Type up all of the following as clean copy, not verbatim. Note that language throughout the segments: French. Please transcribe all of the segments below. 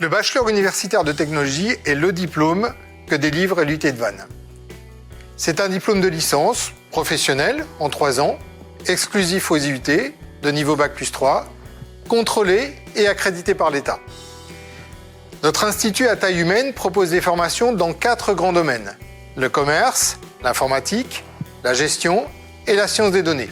Le bachelor universitaire de technologie est le diplôme que délivre l'UT de Vannes. C'est un diplôme de licence professionnelle en 3 ans, exclusif aux IUT, de niveau Bac+3, contrôlé et accrédité par l'État. Notre institut à taille humaine propose des formations dans 4 grands domaines: le commerce, l'informatique, la gestion et la science des données.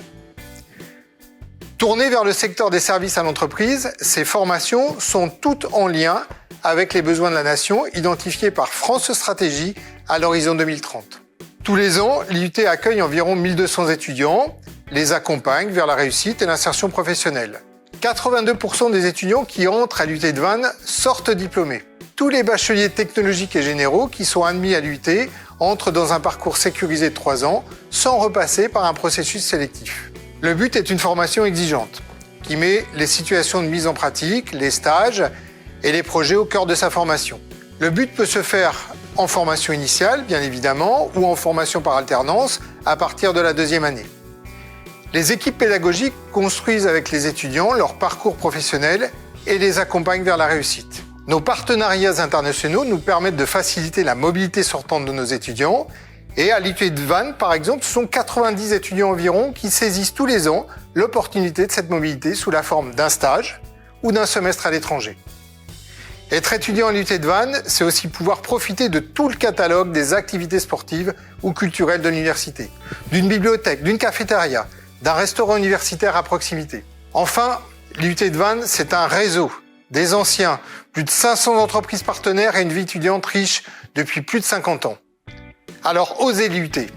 Tournées vers le secteur des services à l'entreprise, ces formations sont toutes en lien avec les besoins de la nation identifiés par France Stratégie à l'horizon 2030. Tous les ans, l'IUT accueille environ 1200 étudiants, les accompagne vers la réussite et l'insertion professionnelle. 82% des étudiants qui entrent à l'UT de Vannes sortent diplômés. Tous les bacheliers technologiques et généraux qui sont admis à l'UT entrent dans un parcours sécurisé de 3 ans sans repasser par un processus sélectif. Le but est une formation exigeante qui met les situations de mise en pratique, les stages et les projets au cœur de sa formation. Le but peut se faire en formation initiale, bien évidemment, ou en formation par alternance à partir de la 2e année. Les équipes pédagogiques construisent avec les étudiants leur parcours professionnel et les accompagnent vers la réussite. Nos partenariats internationaux nous permettent de faciliter la mobilité sortante de nos étudiants. Et à l'IUT de Vannes, par exemple, ce sont 90 étudiants environ qui saisissent tous les ans l'opportunité de cette mobilité sous la forme d'un stage ou d'un semestre à l'étranger. Être étudiant à l'IUT de Vannes, c'est aussi pouvoir profiter de tout le catalogue des activités sportives ou culturelles de l'université, d'une bibliothèque, d'une cafétéria, d'un restaurant universitaire à proximité. Enfin, l'IUT de Vannes, c'est un réseau, des anciens, plus de 500 entreprises partenaires et une vie étudiante riche depuis plus de 50 ans. Alors, osez l'IUT.